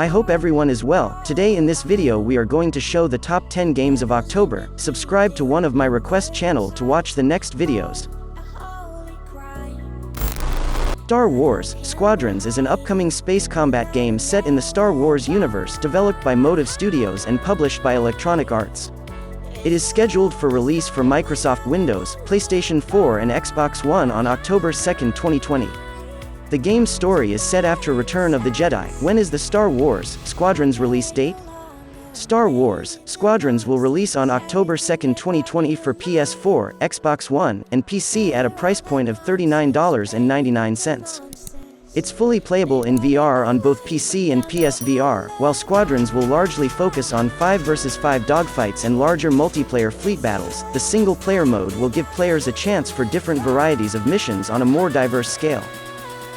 I hope everyone is well. Today in this video we are going to show the top 10 games of October. Subscribe to one of my request channel to watch the next videos. Star Wars: Squadrons is an upcoming space combat game set in the Star Wars universe developed by Motive Studios and published by Electronic Arts. It is scheduled for release for Microsoft Windows, PlayStation 4 and Xbox One on October 2, 2020. The game's story is set after Return of the Jedi. When is the Star Wars: Squadrons release date? Star Wars: Squadrons will release on October 2, 2020 for PS4, Xbox One, and PC at a price point of $39.99. It's fully playable in VR on both PC and PSVR, while Squadrons will largely focus on 5 vs 5 dogfights and larger multiplayer fleet battles. The single-player mode will give players a chance for different varieties of missions on a more diverse scale.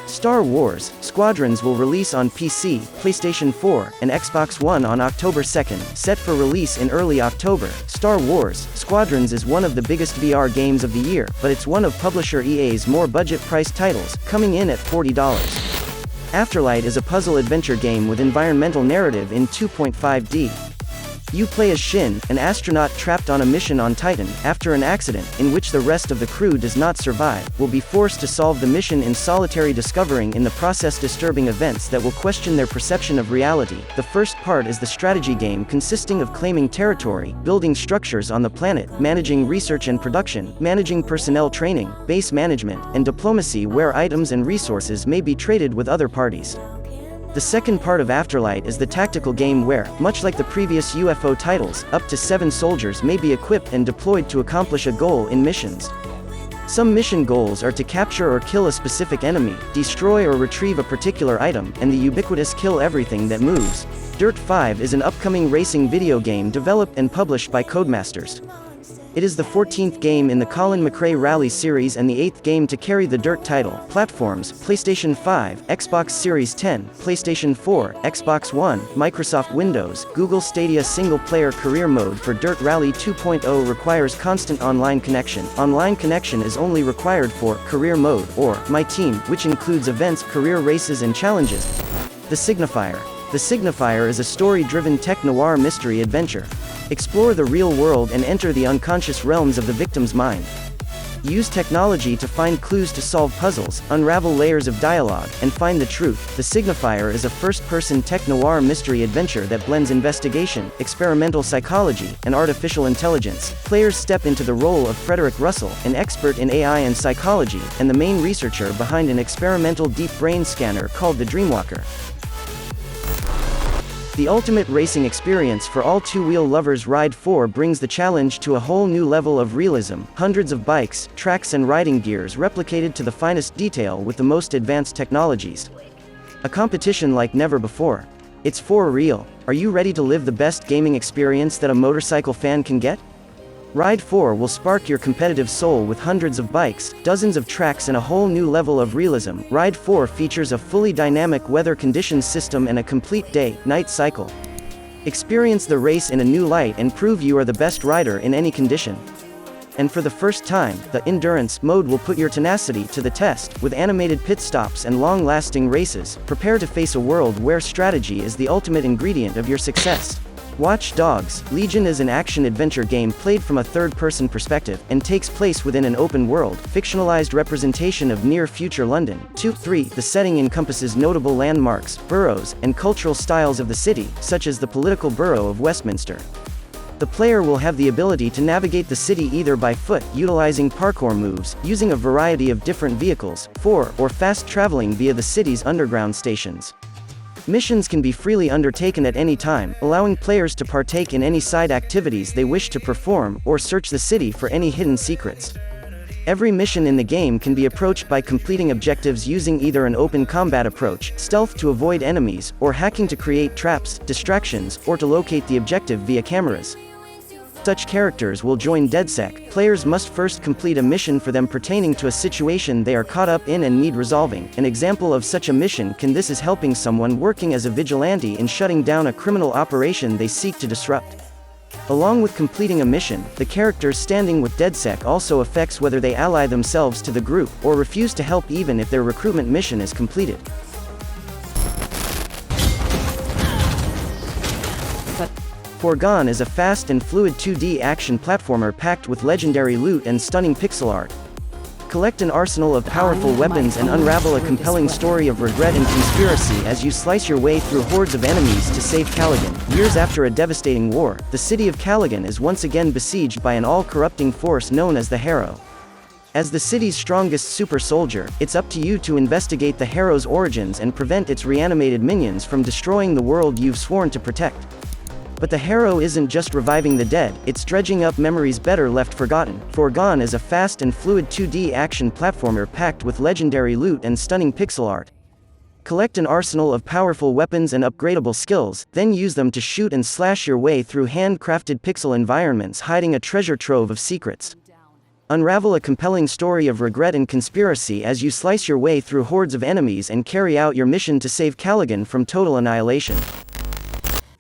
Star Wars: Squadrons will release on PC, PlayStation 4, and Xbox One on October 2nd, set for release in early October. Star Wars: Squadrons is one of the biggest VR games of the year, but it's one of publisher EA's more budget-priced titles, coming in at $40. Afterlight is a puzzle-adventure game with environmental narrative in 2.5D. You play as Shin, an astronaut trapped on a mission on Titan, after an accident, in which the rest of the crew does not survive, will be forced to solve the mission in solitary, discovering in the process disturbing events that will question their perception of reality. The first part is the strategy game consisting of claiming territory, building structures on the planet, managing research and production, managing personnel training, base management, and diplomacy where items and resources may be traded with other parties. The second part of Afterlight is the tactical game where, much like the previous UFO titles, up to 7 soldiers may be equipped and deployed to accomplish a goal in missions. Some mission goals are to capture or kill a specific enemy, destroy or retrieve a particular item, and the ubiquitous kill everything that moves. Dirt 5 is an upcoming racing video game developed and published by Codemasters. It is the 14th game in the Colin McRae Rally series and the 8th game to carry the Dirt title. Platforms: PlayStation 5, Xbox Series 10, PlayStation 4, Xbox One, Microsoft Windows. Google Stadia single-player career mode for Dirt Rally 2.0 requires constant online connection. Online connection is only required for career mode or My Team, which includes events, career races and challenges. The Signifier. The Signifier is a story-driven tech-noir mystery adventure. Explore the real world and enter the unconscious realms of the victim's mind. Use technology to find clues to solve puzzles, unravel layers of dialogue, and find the truth. The Signifier is a first-person tech-noir mystery adventure that blends investigation, experimental psychology, and artificial intelligence. Players step into the role of Frederick Russell, an expert in AI and psychology, and the main researcher behind an experimental deep brain scanner called the Dreamwalker. The ultimate racing experience for all two-wheel lovers. Ride 4 brings the challenge to a whole new level of realism. Hundreds of bikes, tracks and riding gears replicated to the finest detail with the most advanced technologies. A competition like never before. It's for real. Are you ready to live the best gaming experience that a motorcycle fan can get? Ride 4 will spark your competitive soul with hundreds of bikes, dozens of tracks and a whole new level of realism. Ride 4 features a fully dynamic weather conditions system and a complete day-night cycle. Experience the race in a new light and prove you are the best rider in any condition. And for the first time, the Endurance mode will put your tenacity to the test, with animated pit stops and long-lasting races. Prepare to face a world where strategy is the ultimate ingredient of your success. Watch Dogs: Legion is an action-adventure game played from a third-person perspective, and takes place within an open-world, fictionalized representation of near-future London. 3. The setting encompasses notable landmarks, boroughs, and cultural styles of the city, such as the political borough of Westminster. The player will have the ability to navigate the city either by foot, utilizing parkour moves, using a variety of different vehicles, or fast-traveling via the city's underground stations. Missions can be freely undertaken at any time, allowing players to partake in any side activities they wish to perform, or search the city for any hidden secrets. Every mission in the game can be approached by completing objectives using either an open combat approach, stealth to avoid enemies, or hacking to create traps, distractions, or to locate the objective via cameras. Such characters will join DedSec. Players must first complete a mission for them pertaining to a situation they are caught up in and need resolving. An example of such a mission is helping someone working as a vigilante in shutting down a criminal operation they seek to disrupt. Along with completing a mission, the characters standing with DedSec also affects whether they ally themselves to the group, or refuse to help even if their recruitment mission is completed. Foregone is a fast and fluid 2D action platformer packed with legendary loot and stunning pixel art. Collect an arsenal of powerful weapons and unravel a compelling story of regret and conspiracy as you slice your way through hordes of enemies to save Caligan. Years after a devastating war, the city of Caligan is once again besieged by an all-corrupting force known as the Harrow. As the city's strongest super soldier, it's up to you to investigate the Harrow's origins and prevent its reanimated minions from destroying the world you've sworn to protect. But the Harrow isn't just reviving the dead, it's dredging up memories better left forgotten. Foregone is a fast and fluid 2D action platformer packed with legendary loot and stunning pixel art. Collect an arsenal of powerful weapons and upgradable skills, then use them to shoot and slash your way through handcrafted pixel environments hiding a treasure trove of secrets. Unravel a compelling story of regret and conspiracy as you slice your way through hordes of enemies and carry out your mission to save Caligan from total annihilation.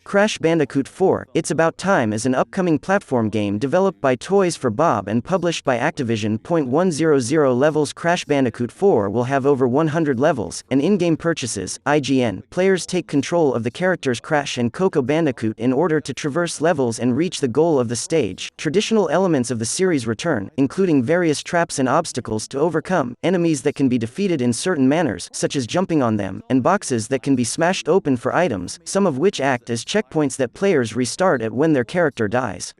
Crash Bandicoot 4: It's About Time is an upcoming platform game developed by Toys for Bob and published by Activision. 100 levels. Crash Bandicoot 4 will have over 100 levels, and in-game purchases. IGN. Players take control of the characters Crash and Coco Bandicoot in order to traverse levels and reach the goal of the stage. Traditional elements of the series return, including various traps and obstacles to overcome, enemies that can be defeated in certain manners, such as jumping on them, and boxes that can be smashed open for items, some of which act as checkpoints that players restart at when their character dies.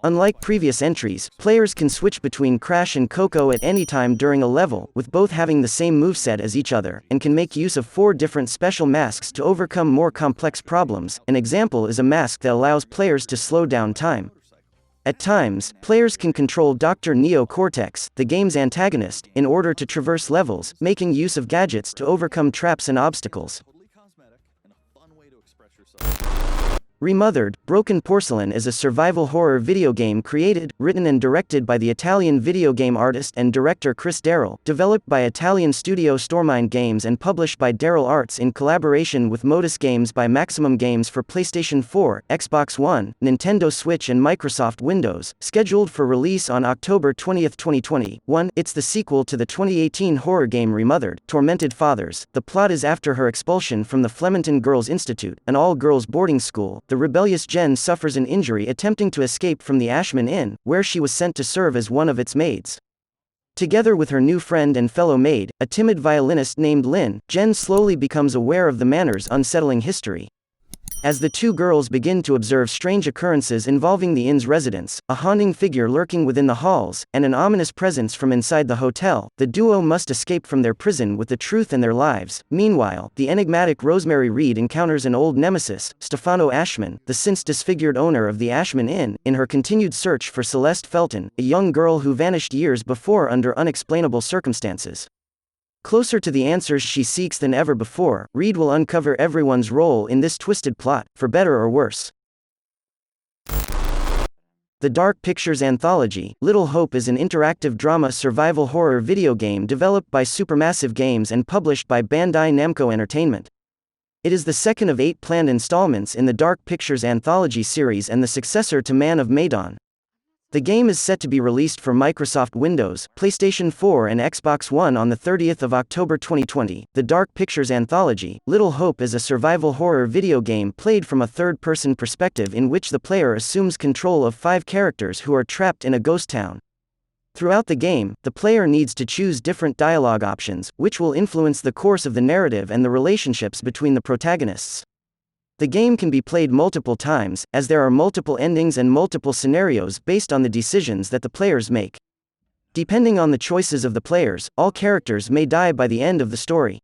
Unlike previous entries, players can switch between Crash and Coco at any time during a level, with both having the same moveset as each other, and can make use of 4 different special masks to overcome more complex problems. An example is a mask that allows players to slow down time. At times, players can control Dr. Neo Cortex, the game's antagonist, in order to traverse levels, making use of gadgets to overcome traps and obstacles. Remothered, Broken Porcelain is a survival horror video game created, written and directed by the Italian video game artist and director Chris Darrell, developed by Italian studio Stormind Games and published by Darrell Arts in collaboration with Modus Games by Maximum Games for PlayStation 4, Xbox One, Nintendo Switch and Microsoft Windows, scheduled for release on October 20, 2021. It's the sequel to the 2018 horror game Remothered, Tormented Fathers. The plot is after her expulsion from the Flementon Girls' Institute, an all-girls boarding school. The rebellious Jen suffers an injury attempting to escape from the Ashman Inn, where she was sent to serve as one of its maids. Together with her new friend and fellow maid, a timid violinist named Lynn, Jen slowly becomes aware of the manor's unsettling history. As the two girls begin to observe strange occurrences involving the inn's residents, a haunting figure lurking within the halls, and an ominous presence from inside the hotel, the duo must escape from their prison with the truth in their lives. Meanwhile, the enigmatic Rosemary Reed encounters an old nemesis, Stefano Ashman, the since disfigured owner of the Ashman Inn, in her continued search for Celeste Felton, a young girl who vanished years before under unexplainable circumstances. Closer to the answers she seeks than ever before, Reed will uncover everyone's role in this twisted plot, for better or worse. The Dark Pictures Anthology, Little Hope is an interactive drama survival horror video game developed by Supermassive Games and published by Bandai Namco Entertainment. It is the second of 8 planned installments in the Dark Pictures Anthology series and the successor to Man of Medan. The game is set to be released for Microsoft Windows, PlayStation 4 and Xbox One on the 30th of October 2020. The Dark Pictures Anthology, Little Hope is a survival horror video game played from a third-person perspective in which the player assumes control of 5 characters who are trapped in a ghost town. Throughout the game, the player needs to choose different dialogue options, which will influence the course of the narrative and the relationships between the protagonists. The game can be played multiple times, as there are multiple endings and multiple scenarios based on the decisions that the players make. Depending on the choices of the players, all characters may die by the end of the story.